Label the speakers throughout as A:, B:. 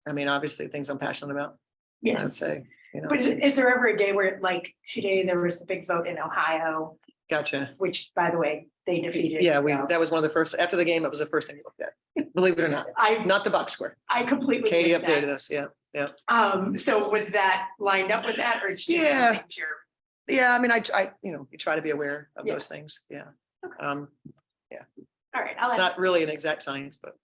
A: I mean, obviously things I'm passionate about.
B: Yes.
A: I'd say, you know.
B: But is there ever a day where, like today, there was the big vote in Ohio,
A: Gotcha.
B: which, by the way, they defeated.
A: Yeah, that was one of the first, after the game, it was the first thing we looked at, believe it or not, not the box score.
B: I completely.
A: Katie
B: missed that.
A: updated us, yeah.
B: So was that lined up with that, or it's just
A: Yeah.
B: things you're.
A: Yeah, I mean, I, you know, you try to be aware of those things, yeah.
B: All right,
A: It's not really an exact science, but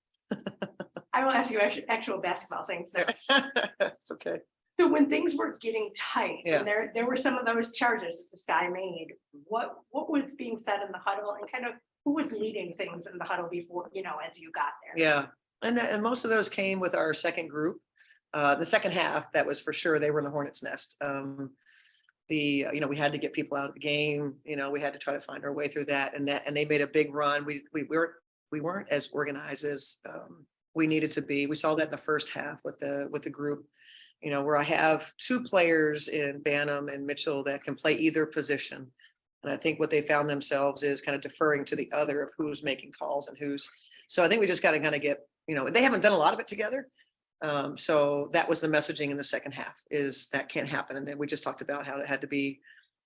B: I will ask you actual basketball things.
A: it's okay.
B: So when things were getting tight,
A: Yeah.
B: and there were some of those charges this guy made, what was being said in the huddle, and kind of who was leading things in the huddle before, as you got there?
A: Yeah, and most of those came with our second group. The second half, that was for sure, they were in the hornet's nest. We had to get people out of the game, we had to try to find our way through that, and they made a big run. We weren't as organized as we needed to be. We saw that in the first half with the group, where I have two players in Banham and Mitchell that can play either position. And I think what they found themselves is kind of deferring to the other of who's making calls and who's. So I think we just got to kind of get, they haven't done a lot of it together. So that was the messaging in the second half, is that can't happen. And then we just talked about how it had to be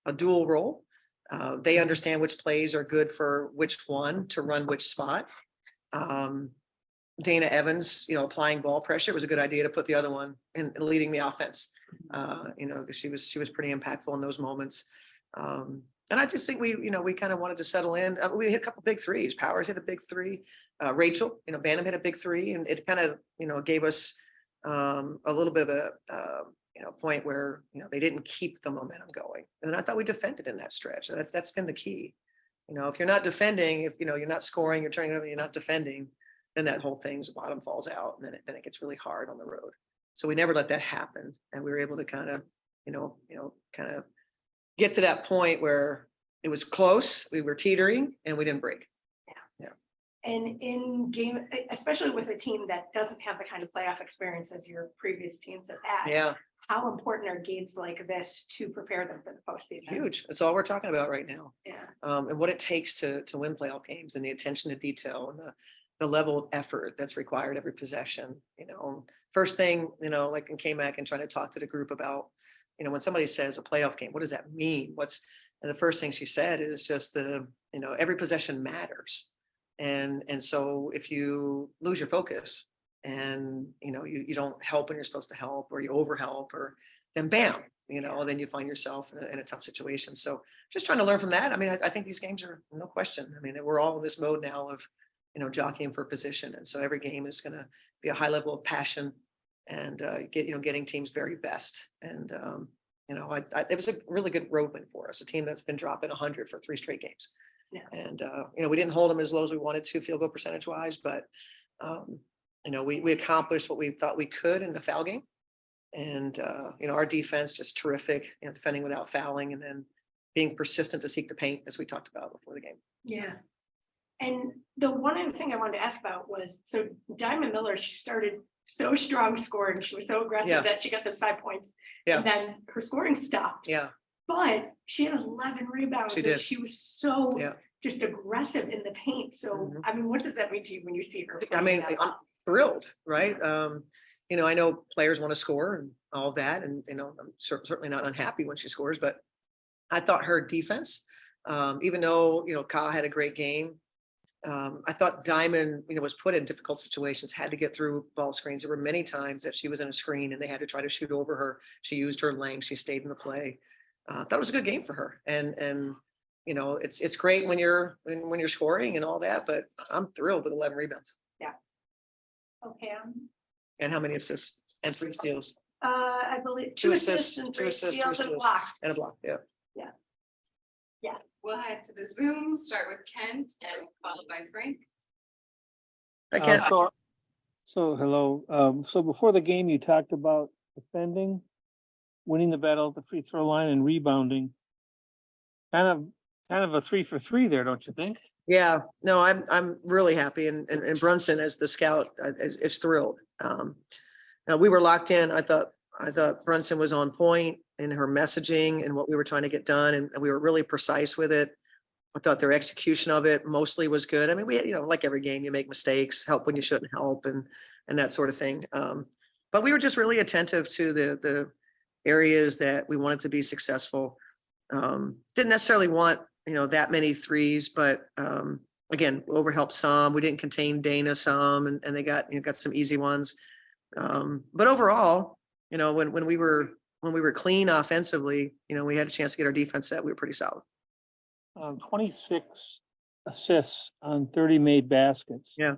A: a dual role. They understand which plays are good for which one to run which spot. Dana Evans, applying ball pressure, it was a good idea to put the other one in leading the offense. Because she was pretty impactful in those moments. And I just think we kind of wanted to settle in. We hit a couple big threes. Powers hit a big three. Rachel, Banham hit a big three, and it kind of, gave us a little bit of a point where they didn't keep the momentum going. And I thought we defended in that stretch. That's been the key. If you're not defending, if you're not scoring, you're turning it over, you're not defending, then that whole thing's bottom falls out, and then it gets really hard on the road. So we never let that happen, and we were able to kind of get to that point where it was close, we were teetering, and we didn't break. Yeah.
B: And in game, especially with a team that doesn't have the kind of playoff experience as your previous teams have had.
A: Yeah.
B: How important are games like this to prepare them for the postseason?
A: Huge. That's all we're talking about right now.
B: Yeah.
A: And what it takes to win playoff games, and the attention to detail, and the level of effort that's required every possession. First thing, like in K-Mac and trying to talk to the group about, when somebody says a playoff game, what does that mean? And the first thing she said is just every possession matters. And so if you lose your focus and, you don't help when you're supposed to help, or you overhelp, or then bam, then you find yourself in a tough situation. So just trying to learn from that. I mean, I think these games are no question. I mean, we're all in this mode now of, jockeying for position. And so every game is going to be a high level of passion and getting teams very best. And, it was a really good road win for us, a team that's been dropping 100 for 3 straight games.
B: Yeah.
A: And, we didn't hold them as low as we wanted to field goal percentage wise, but, we accomplished what we thought we could in the foul game. And, our defense just terrific, defending without fouling, and then being persistent to seek the paint, as we talked about before the game.
B: Yeah. And the one other thing I wanted to ask about was, so Diamond Miller, she started so strong scoring. She was so aggressive that she got the 5 points.
A: Yeah.
B: And then her scoring stopped.
A: Yeah.
B: But she had 11 rebounds.
A: She did.
B: She was so just aggressive in the paint. So, I mean, what does that mean to you when you see her?
A: I mean, I'm thrilled, right? I know players want to score and all of that. And, I'm certainly not unhappy when she scores, but I thought her defense, even though, Ka had a great game, I thought Diamond, was put in difficult situations, had to get through ball screens. There were many times that she was in a screen and they had to try to shoot over her. She used her length. She stayed in the play. Thought it was a good game for her. And it's great when you're scoring and all that, but I'm thrilled with 11 rebounds.
B: Yeah. Okay.
A: And how many assists and 3 steals?
B: I believe
A: 2 assists,
B: and
A: 3 steals,
B: and a block.
A: and a block. Yeah.
B: Yeah. Yeah.
C: We'll head to the Zoom, start with Kent and followed by Frank.
A: I can't.
D: So hello. So before the game, you talked about defending, winning the battle at the free throw line, and rebounding. Kind of a 3 for 3 there, don't you think?
A: Yeah, no, I'm really happy, and Brunson as the scout is thrilled. Now we were locked in. I thought Brunson was on point in her messaging and what we were trying to get done, and we were really precise with it. I thought their execution of it mostly was good. I mean, we had, like every game, you make mistakes, help when you shouldn't help, and that sort of thing. But we were just really attentive to the areas that we wanted to be successful. Didn't necessarily want, that many threes, but again, overhelped some. We didn't contain Dana some, and they got some easy ones. But overall, when we were clean offensively, we had a chance to get our defense set. We were pretty solid.
D: 26 assists on 30 made baskets.
A: Yeah.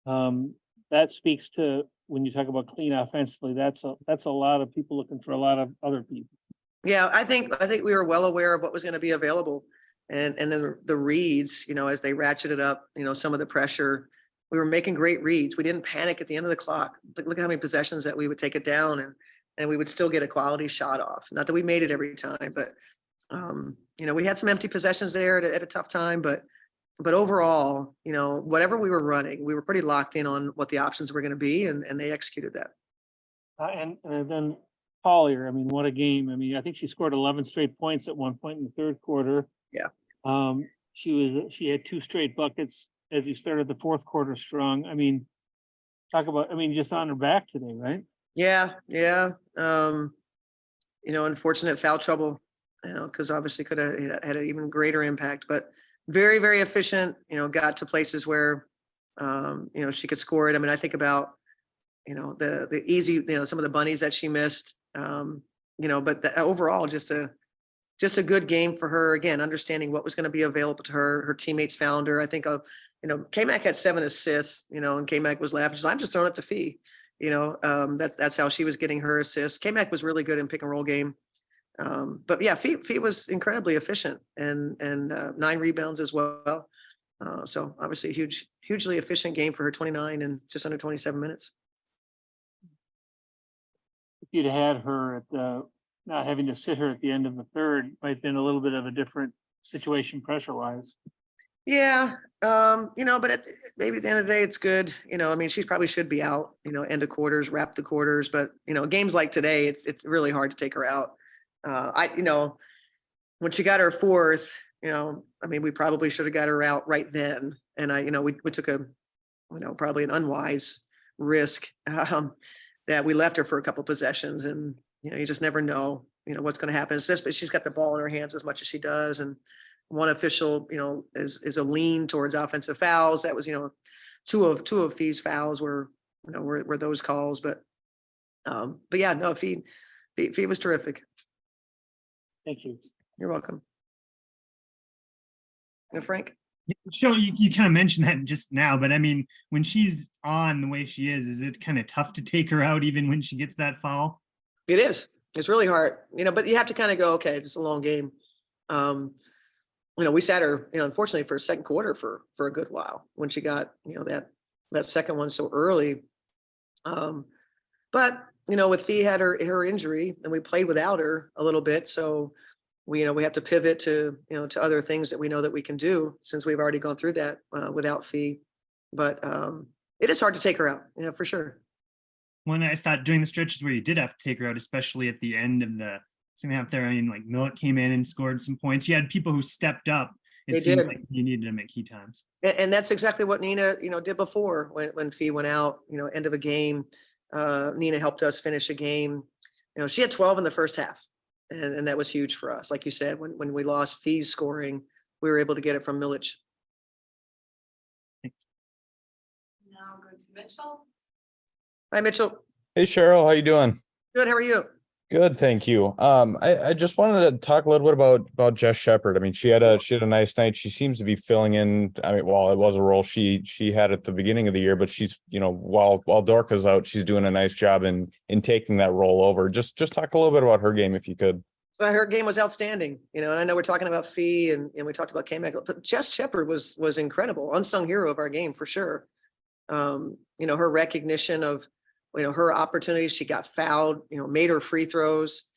D: That speaks to, when you talk about clean offensively, that's a lot of people looking for a lot of other people.
A: Yeah, I think we were well aware of what was going to be available, and then the reads, as they ratcheted up, some of the pressure, we were making great reads. We didn't panic at the end of the clock. Look at how many possessions that we would take it down, and we would still get a quality shot off. Not that we made it every time, but we had some empty possessions there at a tough time, but overall, whatever we were running, we were pretty locked in on what the options were going to be, and they executed that.
D: And then Collier, I mean, what a game. I mean, I think she scored 11 straight points at one point in the third quarter.
A: Yeah.
D: She had 2 straight buckets as he started the fourth quarter strong. I mean, just on her back today, right?
A: Yeah. Unfortunate foul trouble, because obviously could have had an even greater impact, but very, very efficient, got to places where, she could score it. I mean, I think about, the easy, some of the bunnies that she missed, but overall, just a good game for her. Again, understanding what was going to be available to her. Her teammates found her. I think, K-Mac had 7 assists, and K-Mac was laughing. She's like, I'm just throwing it to Phee. That's how she was getting her assists. K-Mac was really good in pick and roll game. But yeah, Phee was incredibly efficient and 9 rebounds as well. So obviously hugely efficient game for her, 29 and just under 27 minutes.
D: If you'd had her at not having to sit her at the end of the third, might have been a little bit of a different situation pressure wise.
A: Yeah. But maybe at the end of the day, it's good. She probably should be out, end of quarters, wrap the quarters, but games like today, it's really hard to take her out. When she got her fourth, we probably should have got her out right then. And we took a, probably an unwise risk, that we left her for a couple possessions, and, you just never know, what's going to happen. It's just, but she's got the ball in her hands as much as she does. And one official, is a lean towards offensive fouls. That was, two of Fee's fouls were those calls, but yeah, no, Phee was terrific.
D: Thank you.
A: You're welcome. Frank?
E: So you kind of mentioned that just now, but I mean, when she's on the way she is it kind of tough to take her out even when she gets that foul?
A: It is. It's really hard, but you have to kind of go, okay, it's a long game. We sat her, unfortunately for a second quarter for a good while when she got, that second one so early. But, with Phee had her injury and we played without her a little bit. So we have to pivot to, to other things that we know that we can do since we've already gone through that without Phee. But it is hard to take her out, for sure.
E: When I thought during the stretches where you did have to take her out, especially at the end of the second half there, like Millet came in and scored some points. You had people who stepped up. It seemed like you needed them at key times.
A: And that's exactly what Nina, did before when Phee went out, end of a game. Nina helped us finish a game. She had 12 in the first half. And that was huge for us. Like you said, when we lost Fee's scoring, we were able to get it from Millich.
C: Now go to Mitchell.
A: Hi, Mitchell.
F: Hey, Cheryl, how you doing?
A: Good. How are you?
F: Good, thank you. I just wanted to talk a little bit about Jess Shepard. I mean, she had a nice night. She seems to be filling in. I mean, well, it was a role she had at the beginning of the year, but she's, while Dorca's out, she's doing a nice job in taking that role over. Just talk a little bit about her game, if you could.
A: Her game was outstanding, and I know we're talking about Phee and we talked about K-Mac, but Jess Shepard was incredible, unsung hero of our game for sure. Her recognition of, her opportunities, she got fouled, made her free throws.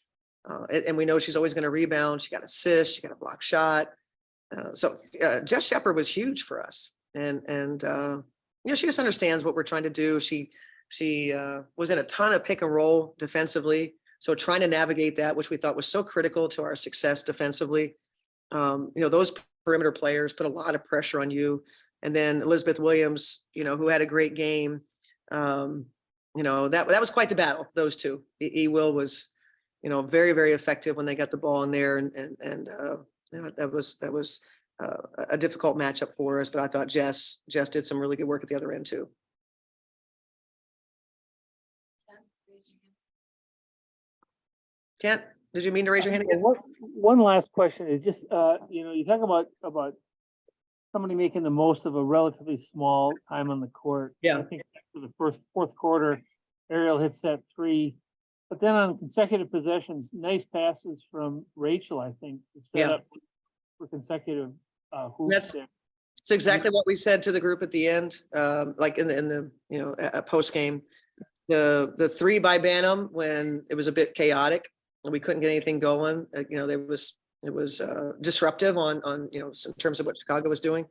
A: And we know she's always going to rebound. She got assists, she got a block shot. So Jess Shepard was huge for us. And she just understands what we're trying to do. She was in a ton of pick and roll defensively. So trying to navigate that, which we thought was so critical to our success defensively. Those perimeter players put a lot of pressure on you. And then Elizabeth Williams, who had a great game. you know, that was quite the battle, those two. Will was, you know, very, very effective when they got the ball in there and you know, that was a difficult matchup for us, but I thought Jess did some really good work at the other end too. Kent, did you mean to raise your hand again?
D: One last question is just, you know, you talk about somebody making the most of a relatively small time on the court.
A: Yeah.
D: I think for the fourth quarter, Ariel hits that three, but then on consecutive possessions, nice passes from Rachel, I think, to set
A: Yeah.
D: up for consecutive hoops
A: That's-
D: there.
A: It's exactly what we said to the group at the end, like in the you know, post game. The three by Banham when it was a bit chaotic and we couldn't get anything going. You know, it was disruptive on you know, in terms of what Chicago was doing.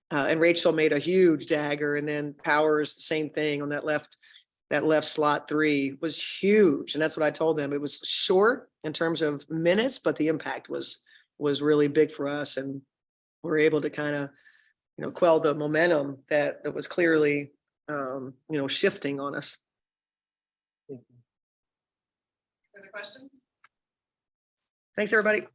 A: And Rachel made a huge dagger, and then Powers the same thing on that left slot three was huge, and that's what I told them. It was short in terms of minutes, but the impact was really big for us, and we're able to kind of, you know, quell the momentum that was clearly, you know, shifting on us.
C: Further questions?
A: Thanks, everybody.